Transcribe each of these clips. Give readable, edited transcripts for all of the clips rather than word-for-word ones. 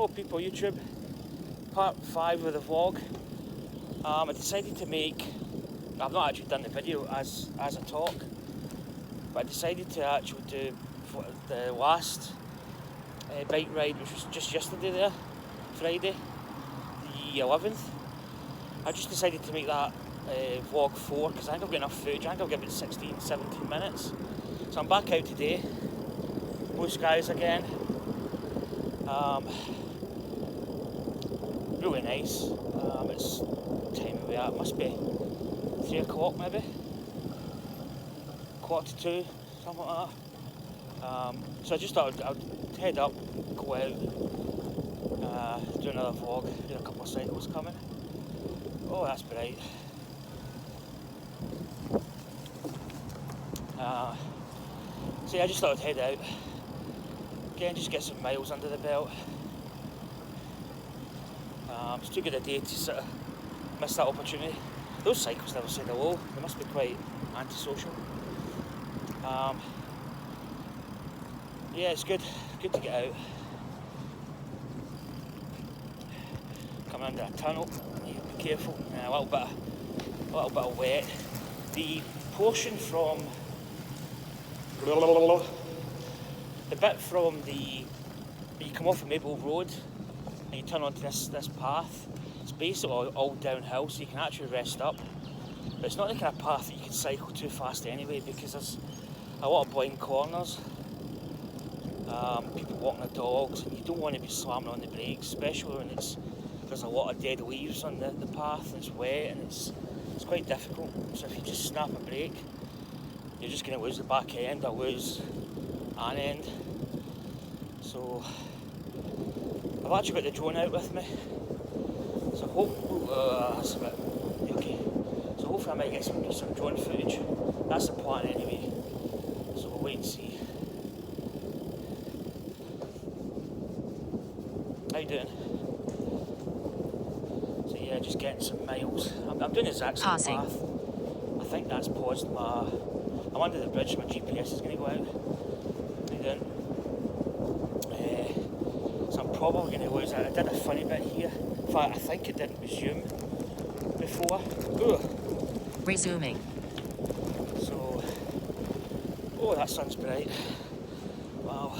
Hello people YouTube, part 5 of the vlog. I decided to make, I've not actually done the video as I talk, but I decided to actually do the last bike ride, which was just yesterday there, Friday the 11th. I just decided to make that vlog 4 because I think I've got enough footage. I think I'll give it 16-17 minutes. So I'm back out today, blue skies again. Really nice. It's time of it must be 3 o'clock maybe, 1:45, something like that. So I just thought I'd head up, go out, do another vlog, do a couple of cycles coming. Oh, that's bright. So yeah, I just thought I'd head out again, just get some miles under the belt. It's too good a day to sort of miss that opportunity. Those cyclists never said hello. They must be quite antisocial. Yeah, it's good to get out. Coming under a tunnel, you be careful. A little bit of wet. The portion from the bit from you come off of Maple Road and you turn onto this path. It's basically all downhill, so you can actually rest up. But it's not the kind of path that you can cycle too fast anyway, because there's a lot of blind corners. People walking their dogs, and you don't want to be slamming on the brakes, especially when there's a lot of dead leaves on the path and it's wet and it's quite difficult. So if you just snap a brake, you're just going to lose the back end or lose an end. So I've actually got the drone out with me, so that's a bit okay. So hopefully I might get some drone footage. That's the plan anyway, so we'll wait and see. How you doing? So yeah, just getting some miles. I'm doing the exact same path. I think that's paused I'm under the bridge, my GPS is going to go out. How you doing? So I'm probably going to lose it. I did a funny bit here. In fact, I think it didn't resume before. Ooh. Resuming. So, oh, that sun's bright. Wow.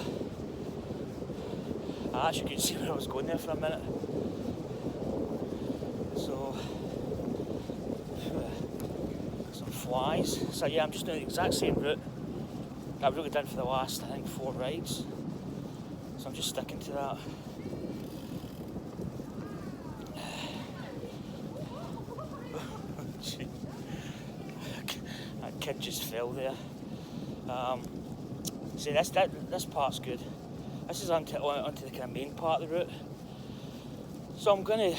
I actually couldn't see where I was going there for a minute. So, some flies. So yeah, I'm just doing the exact same route that I've really done for the last, I think, 4 rides. So I'm just sticking to that. That kid just fell there. See, this part's good. This is onto the kind of main part of the route. So I'm gonna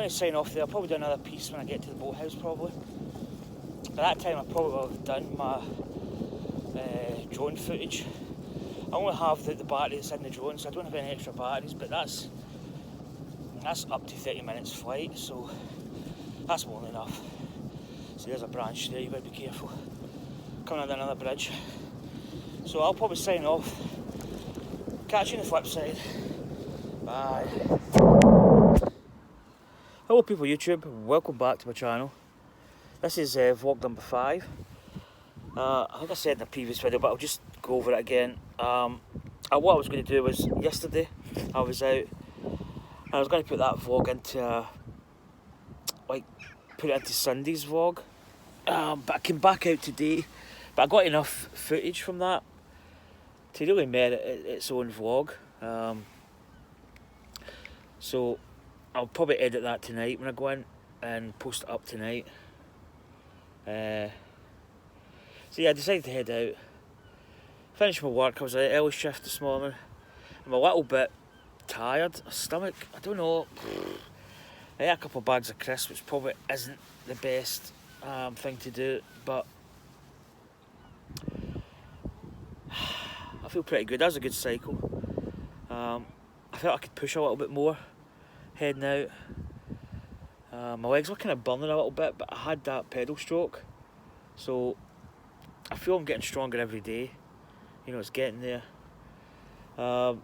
sign off there. I'll probably do another piece when I get to the boathouse probably. By that time I probably will have done my drone footage. I only have the battery that's in the drone, so I don't have any extra batteries, but that's up to 30 minutes flight, so that's more than enough. So there's a branch there, you better be careful. Coming under another bridge. So I'll probably sign off. Catch you on the flip side. Bye. Hello people YouTube, welcome back to my channel. This is vlog number 5. I think I said in the previous video, but I'll just go over it again. What I was going to do was, yesterday I was out and I was going to put that vlog into put it into Sunday's vlog, but I came back out today, but I got enough footage from that to really merit its own vlog. So I'll probably edit that tonight when I go in and post it up tonight. So yeah, I decided to head out, finish my work. I was at early shift this morning. I'm a little bit tired, my stomach, I don't know. I ate a couple of bags of crisps, which probably isn't the best thing to do, but I feel pretty good. That was a good cycle. I felt I could push a little bit more heading out. My legs were kind of burning a little bit, but I had that pedal stroke, so I feel I'm getting stronger every day. You know, it's getting there. So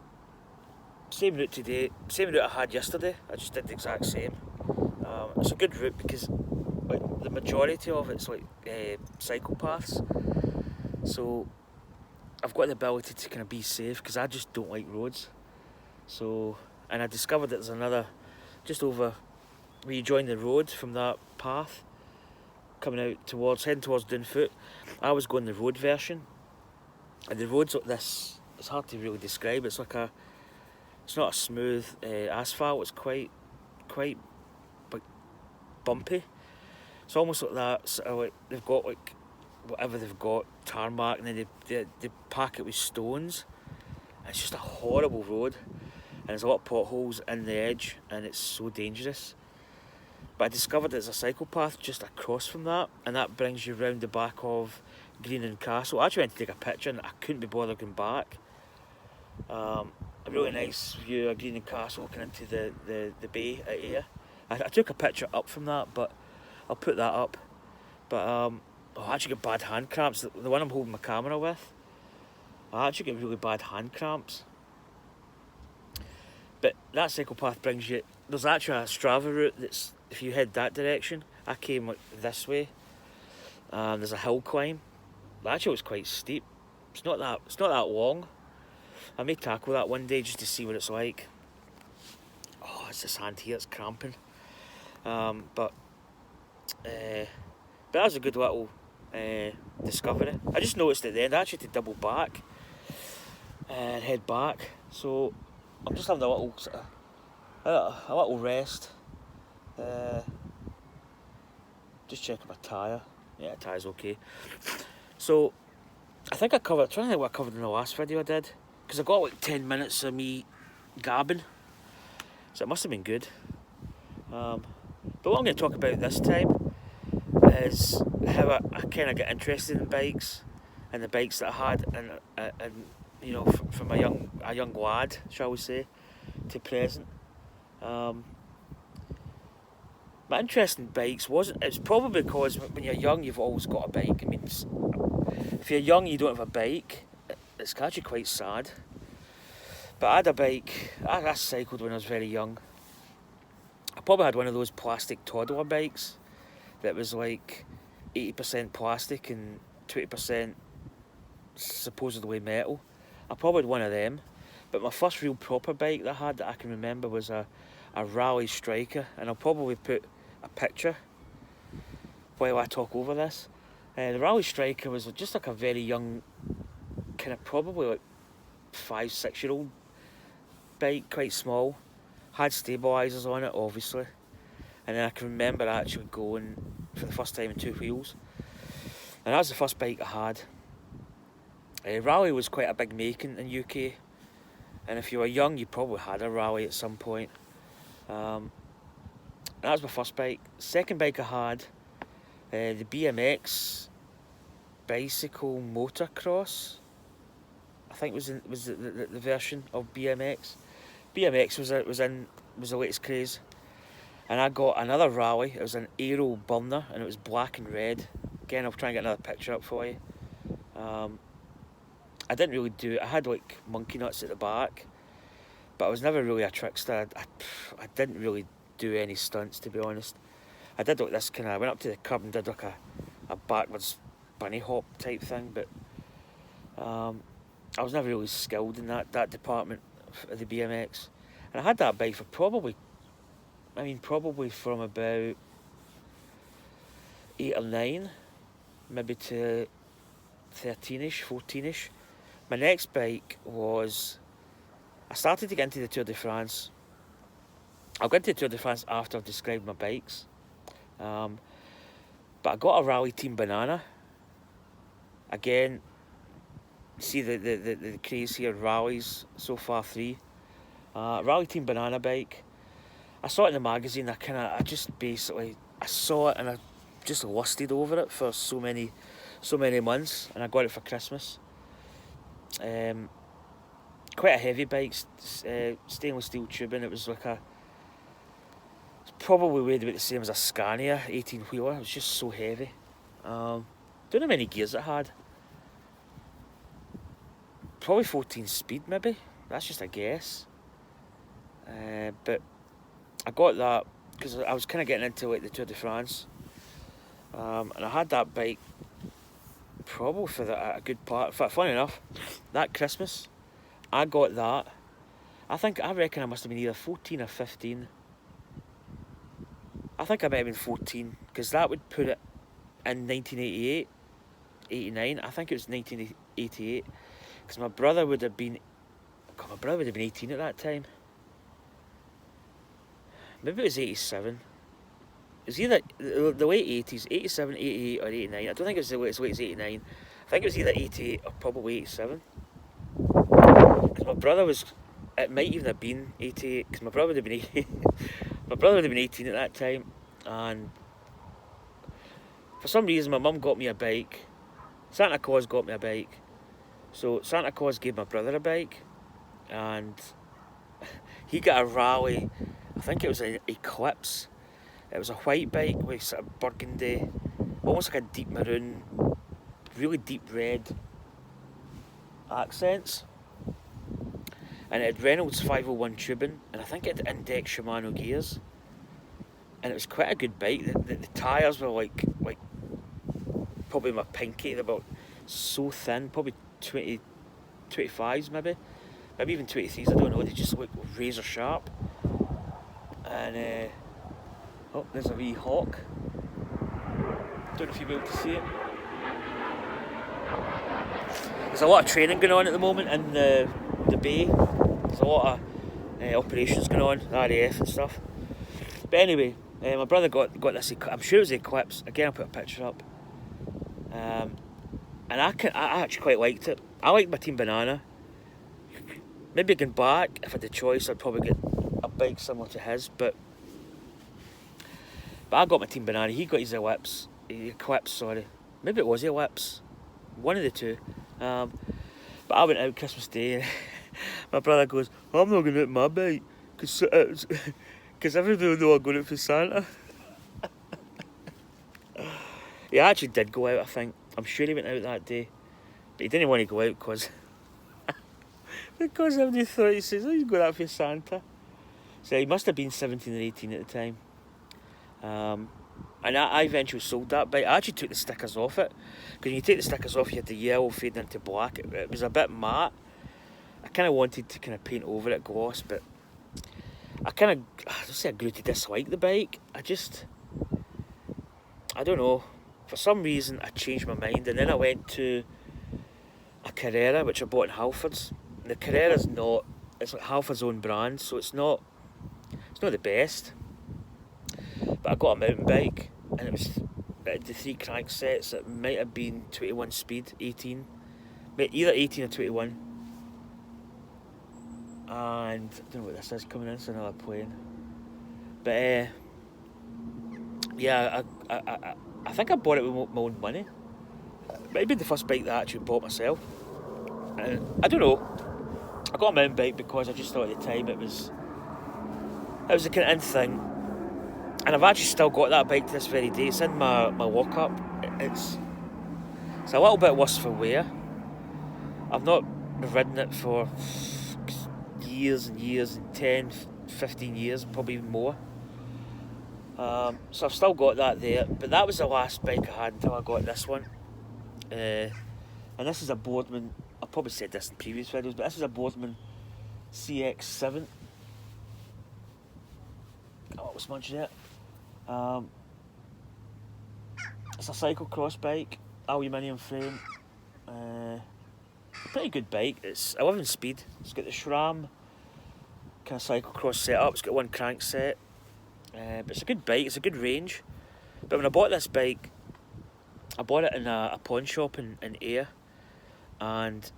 same route today, same route I had yesterday. I just did the exact same. It's a good route because like the majority of it's like cycle paths, so I've got the ability to kind of be safe because I just don't like roads. So, and I discovered that there's another just over where you join the road from that path coming out heading towards Dunfoot. I was going the road version, and the road's like this. It's hard to really describe. It's not a smooth asphalt. It's quite like bumpy. It's almost like that. Sort of like they've got like whatever they've got tarmac, and then they pack it with stones. And it's just a horrible road, and there's a lot of potholes in the edge, and it's so dangerous. But I discovered there's a cycle path just across from that, and that brings you round the back of Greenan Castle. I actually went to take a picture, and I couldn't be bothered going back. A really nice view of Greenan Castle looking into the bay out here. I took a picture up from that, but I'll put that up. But I actually get bad hand cramps. The one I'm holding my camera with, I actually get really bad hand cramps. But that cycle path brings you. There's actually a Strava route that's, if you head that direction, I came like this way. There's a hill climb. Actually, it's quite steep. It's not that long. I may tackle that one day just to see what it's like. Oh, it's this hand here. It's cramping. But that was a good little discovery. I just noticed at the end I actually had to double back and head back. So I'm just having a little sort of a little rest. Just checking my tyre. Yeah, the tyre's okay. So I think I'm trying to think what I covered in the last video I did, because I got like 10 minutes of me gabbing, so it must have been good. But what I'm going to talk about this time is how I kind of get interested in bikes, and the bikes that I had, and you know, from a young lad, shall we say, to present. My interest in bikes it's probably because when you're young you've always got a bike. I mean, if you're young you don't have a bike, it's actually quite sad. But I had a bike. I cycled when I was very young. I probably had one of those plastic toddler bikes that was like 80% plastic and 20% supposedly metal. I probably had one of them. But my first real proper bike that I had that I can remember was a Raleigh Striker, and I'll probably put a picture while I talk over this. The Raleigh Striker was just like a very young, kind of probably like 5-6 year old bike, quite small. Had stabilisers on it, obviously, and then I can remember actually going for the first time in two wheels, and that was the first bike I had. Raleigh was quite a big make in UK, and if you were young you probably had a Raleigh at some point. That was my first bike. Second bike I had, the BMX bicycle motocross, I think was the version of BMX. BMX was the latest craze, and I got another Raleigh. It was an Aero Burner, and it was black and red. Again, I'll try and get another picture up for you. I didn't really do it. I had like monkey nuts at the back, but I was never really a trickster. I didn't really do any stunts, to be honest. I did like this kind of, I went up to the curb and did like a backwards bunny hop type thing, but I was never really skilled in that department of the BMX. And I had that bike for probably from about 8 or 9, maybe to 13ish, 14ish. My next bike was, I started to get into the Tour de France. I'll get into the Tour de France after I've described my bikes. But I got a Raleigh Team Banana. Again, see the craze here, Raleighs so far 3. Raleigh Team Banana bike. I saw it in the magazine. I saw it and I just lusted over it for so many months, and I got it for Christmas. Quite a heavy bike, stainless steel tubing. It was like it's probably weighed about the same as a Scania 18-wheeler. It was just so heavy. Don't know how many gears it had. Probably 14 speed, maybe. That's just a guess. but I got that because I was kind of getting into like the Tour de France, and I had that bike probably for a good part. Funny enough, that Christmas I got that. I reckon I must have been either 14 or 15. I think I might have been 14 because that would put it in 1988, 89. I think it was 1988 because my brother would have been 18 at that time. Maybe it was 87. It was either the late 80s, 87, 88 or 89. I don't think it was as late as 89. I think it was either 88 or probably 87. Because my brother was, it might even have been 88 because my brother would have been 18 at that time, and for some reason my mum got me a bike. Santa Claus got me a bike, so Santa Claus gave my brother a bike, and he got a Raleigh. I think it was an Eclipse. It was a white bike with sort of burgundy, almost like a deep maroon, really deep red accents. And it had Reynolds 501 tubing, and I think it had index Shimano gears. And it was quite a good bike. The tyres were like probably my pinky. They were so thin, probably 25s maybe even 23s. I don't know. They just look razor sharp. And oh, there's a wee hawk. Don't know if you'll be able to see it. There's a lot of training going on at the moment in the bay. There's a lot of operations going on, RAF and stuff. But anyway, my brother got this. I'm sure it was the Eclipse. Again, I'll put a picture up. And I actually quite liked it. I liked my Team Banana. Maybe going back, if I had the choice, I'd probably get a bike similar to his. But I got my Team Banana. He got his Eclipse. Sorry. Maybe it was the Eclipse. One of the two. But I went out Christmas Day and my brother goes, I'm not going out my bike because everybody will know I'm going out for Santa. He actually did go out, I think. I'm sure he went out that day. But he didn't want to go out because everybody thought he says, oh, he's going out for Santa. So he must have been 17 or 18 at the time. And I eventually sold that bike. I actually took the stickers off it. Because when you take the stickers off, you had the yellow fading into black. It was a bit matte. I kind of wanted to kind of paint over it gloss, but I don't say I grew to dislike the bike. I don't know. For some reason, I changed my mind, and then I went to a Carrera, which I bought in Halfords. And the Carrera's it's like Halford's own brand, so it's not the best. But I got a mountain bike, and it had the 3 cranksets. It might have been 21 speed, 18, either 18 or 21. And I don't know what this is coming in. It's another plane. But yeah, I think I bought it with my own money. It might have been the first bike that I actually bought myself. And I don't know. I got a mountain bike because I just thought at the time it was a kind of in thing. And I've actually still got that bike to this very day. It's in my lock-up. It's a little bit worse for wear. I've not ridden it for years and years, 10, 15 years, probably even more. So I've still got that there. But that was the last bike I had until I got this one. And this is a Boardman. I've probably said this in previous videos, but this is a Boardman CX7. Oh, what's much of it? It's a cyclocross bike, aluminium frame. Pretty good bike. It's 11 speed. It's got the SRAM kind of cyclocross setup. It's got one crankset. But it's a good bike. It's a good range. But when I bought this bike, I bought it in a pawn shop in Ayr, and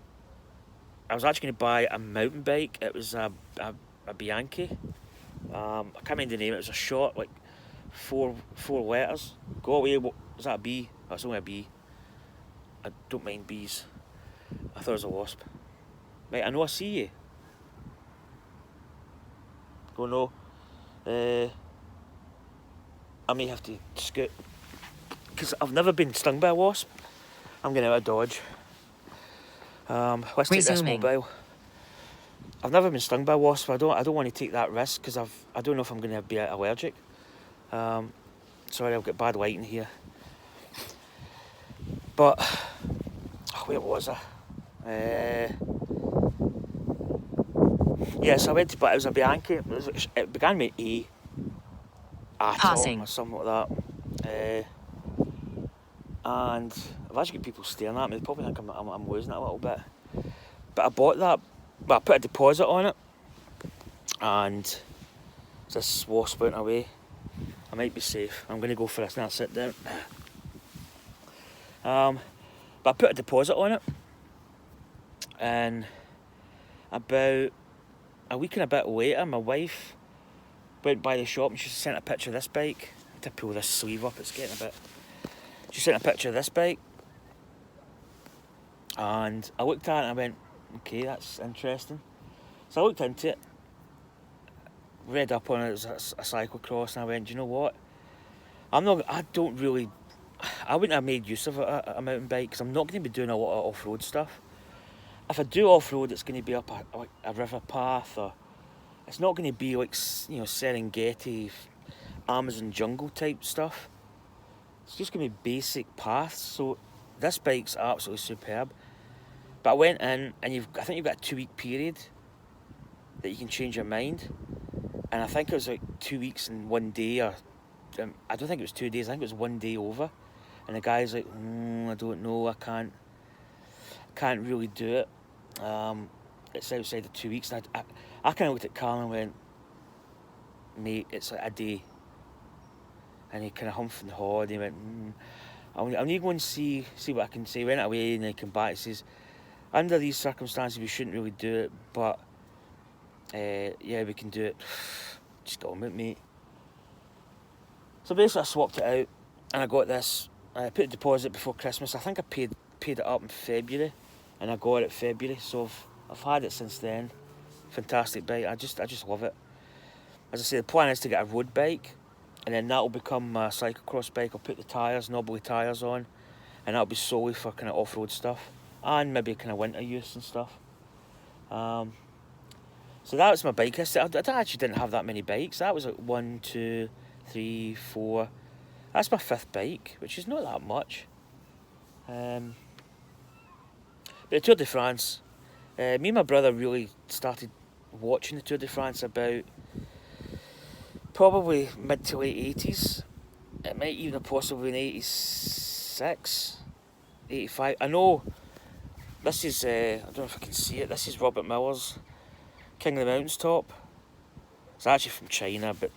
I was actually going to buy a mountain bike. It was a Bianchi. I can't remember the name. It was a short, like four letters. Go away. Was that a B? That's only a B. I don't mind bees. I thought it was a wasp. Right, I know I see you. Oh no. I may have to scoot because I've never been stung by a wasp. I'm getting out of dodge. Let's take this mobile. I've never been stung by a wasp. I don't want to take that risk because I don't know if I'm going to be allergic. Sorry, I've got bad lighting here. But where was I? Yes, I went to, but it was a Bianchi. It began with A. Atom or something like that. And I've actually got people staring at me. They probably think I'm losing it a little bit. But I bought that. Well, I put a deposit on it, and this wasp went away. I might be safe. I'm going to go for this. Now sit down. But I put a deposit on it, and about a week and a bit later, my wife went by the shop and she sent a picture of this bike. I had to pull this sleeve up. It's getting a bit. She sent a picture of this bike, and I looked at it and I went, okay, that's interesting. So I looked into it, read up on it as a cyclocross, and I went, do you know what? I wouldn't have made use of a mountain bike because I'm not going to be doing a lot of off-road stuff. If I do off-road, it's going to be up a river path, or it's not going to be like, you know, Serengeti, Amazon jungle type stuff. It's just going to be basic paths. So this bike's absolutely superb. But I went in, and I think you've got a 2-week period that you can change your mind. And I think it was like 2 weeks and 1 day, or I don't think it was 2 days. I think it was 1 day over. And the guy's like, I don't know. I can't really do it. It's outside of 2 weeks. And I kind of looked at Carl and went, mate, it's like a day. And he kind of humphed and hawed, and he went, I'll need to go and see what I can say. He went away, and then he came back and says, under these circumstances, we shouldn't really do it, but yeah, we can do it. Just got on with it, mate. So basically, I swapped it out, and I got this. I put a deposit before Christmas. I think I paid it up in February, and I got it February. So I've had it since then. Fantastic bike. I just love it. As I say, the plan is to get a road bike, and then that'll become my cyclocross bike. I'll put the tyres, knobbly tyres on, and that'll be solely for kind of off-road stuff, and maybe kind of winter use and stuff. So that was my bike history. I actually didn't have that many bikes. That was like 1, 2, 3, 4. That's my 5th bike, which is not that much. But the Tour de France, me and my brother really started watching the Tour de France about probably mid to late 80s. It might even have possibly been 86, 85. I know this is, I don't know if I can see it, this is Robert Miller's King of the Mountains top. It's actually from China, but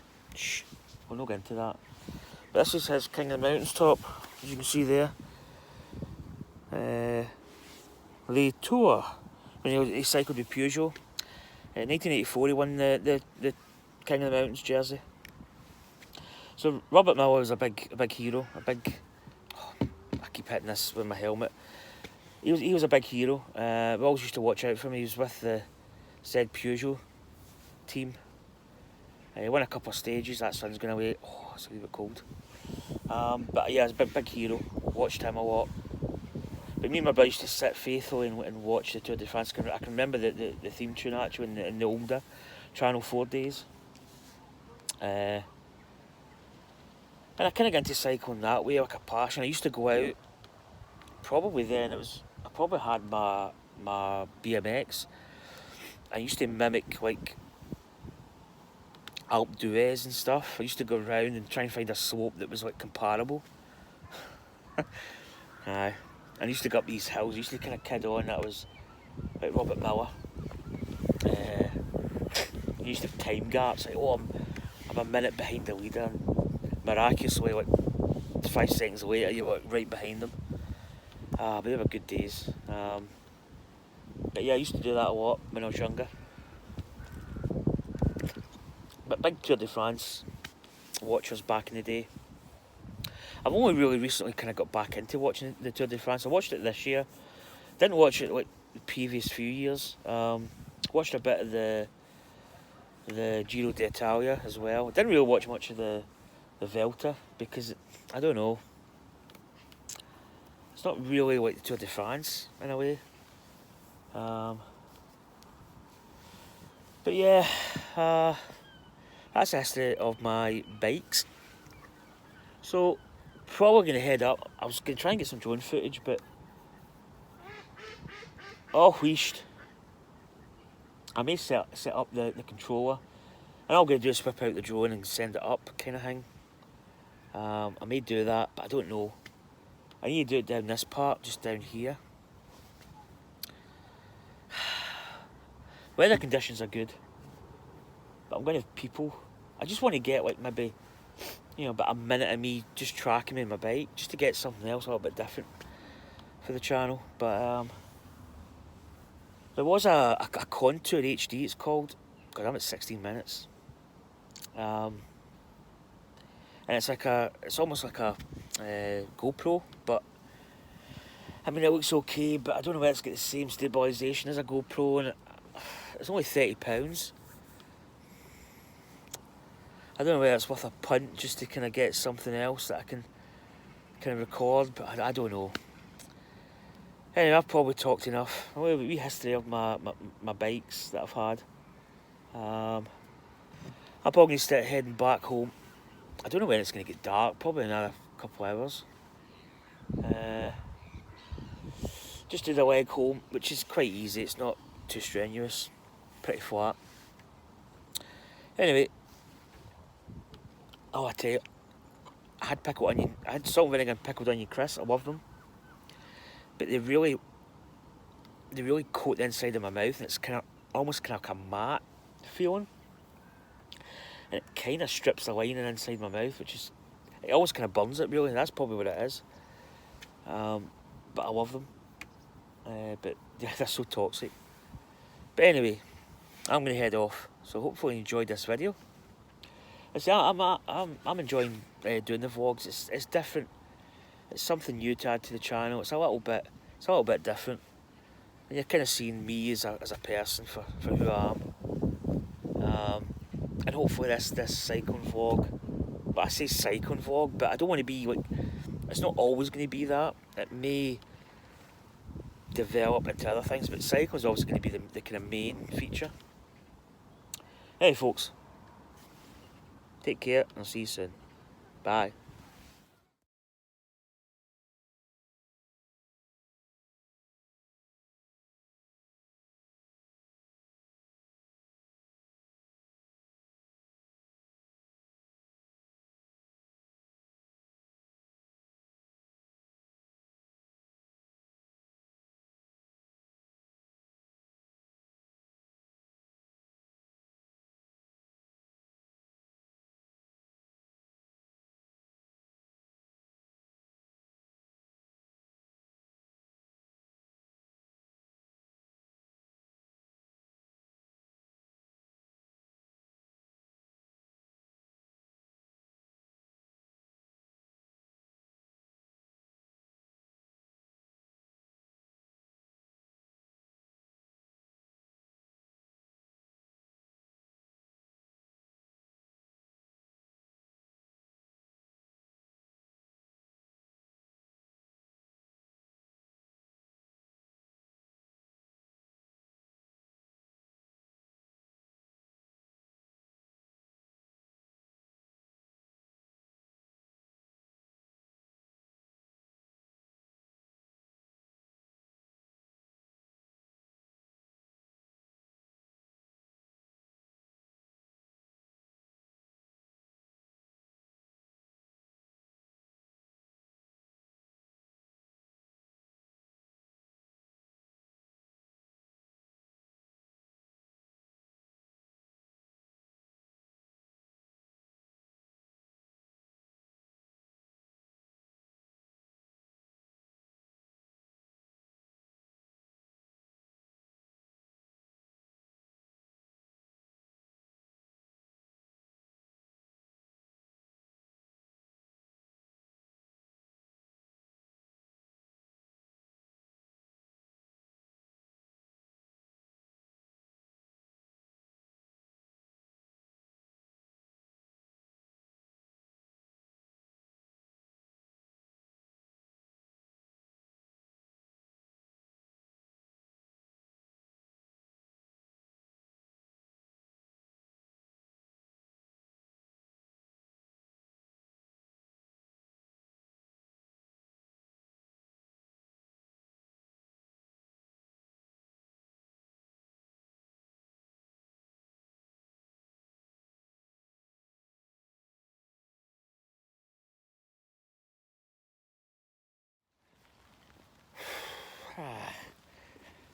we'll not get into that. But this is his King of the Mountains top, as you can see there. Le Tour, when he cycled with Peugeot. In 1984 he won the King of the Mountains jersey. So Robert Miller was a big hero, I keep hitting this with my helmet. He was a big hero. We always used to watch out for him. He was with the said Peugeot team. He won a couple of stages. That sun's going away. Oh, it's a little bit cold. But yeah, he's a big hero. Watched him a lot. But me and my brother used to sit faithfully and watch the Tour de France. I can remember the theme tune actually in the older Channel 4 days. And I kind of got into cycling that way, like a passion. I used to go out. Probably then I probably had my BMX. I used to mimic like Alpe d'Huez and stuff. I used to go around and try and find a slope that was like comparable. Aye. I used to go up these hills. I used to kind of kid on that I was like Robert Miller. I used to have time gaps. Like, I'm a minute behind the leader, and miraculously, like 5 seconds later, you're like right behind them. But they were good days. But yeah, I used to do that a lot when I was younger. But big Tour de France watchers back in the day. I've only really recently kind of got back into watching the Tour de France. I watched it this year. Didn't watch it like the previous few years. Watched a bit of the Giro d'Italia as well. Didn't really watch much of the Vuelta because I don't know. It's not really like the Tour de France in a way. But yeah, that's the history of my bikes. So, probably going to head up. I was going to try and get some drone footage, but... Oh, wheeshed. I may set up the controller. And all I'm going to do is whip out the drone and send it up, kind of thing. I may do that, but I don't know. I need to do it down this part, just down here. Weather conditions are good, but I'm going to have people. I just want to get like maybe, about a minute of me just tracking me on my bike, just to get something else a little bit different for the channel. But there was a Contour HD, it's called. God, I'm at 16 minutes. And it's almost like a GoPro, but I mean it looks okay, but I don't know whether it's got the same stabilisation as a GoPro, and it's only £30. I don't know whether it's worth a punt just to kind of get something else that I can kind of record, but I don't know. Anyway, I've probably talked enough. A wee history of my bikes that I've had. I'm probably going to start heading back home. I don't know when it's going to get dark, probably another couple of hours. Just do the leg home, which is quite easy, it's not too strenuous, pretty flat. Anyway, I tell you, I had pickled onion, I had salt and vinegar and pickled onion crisps, I love them. But they really coat the inside of my mouth, and it's almost kind of a matte feeling. And it kind of strips the lining inside my mouth, it almost kind of burns it really, that's probably what it is. But I love them. But yeah, they're so toxic. But anyway, I'm going to head off. So hopefully you enjoyed this video. I'm enjoying doing the vlogs. It's different. It's something new to add to the channel. It's a little bit different. And you're kind of seeing me as a person for who I am. And hopefully this cycling vlog. But I say cycling vlog, but I don't want to be like. It's not always going to be that. It may develop into other things, but cycling's always going to be the kind of main feature. Hey folks, take care and I'll see you soon. Bye.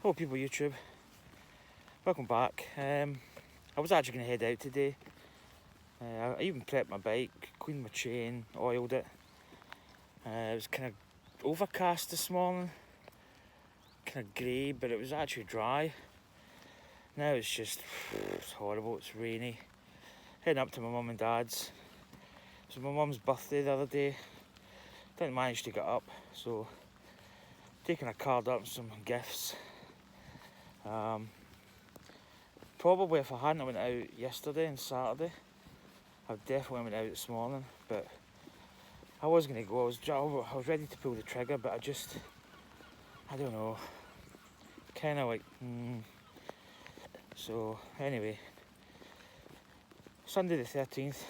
Hello people YouTube, welcome back. I was actually going to head out today. I even prepped my bike, cleaned my chain, oiled it. It was kind of overcast this morning, kind of grey, but it was actually dry. Now it's horrible, it's rainy. Heading up to my mum and dad's. It was my mum's birthday the other day. Didn't manage to get up, so taking a card up and some gifts. Probably if I hadn't went out yesterday and Saturday, I definitely went out this morning, but I was going to go. I was ready to pull the trigger, but I don't know, kind of like, So anyway, Sunday the 13th,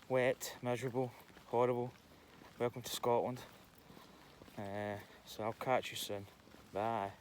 wet, miserable, horrible. Welcome to Scotland. So I'll catch you soon. Bye.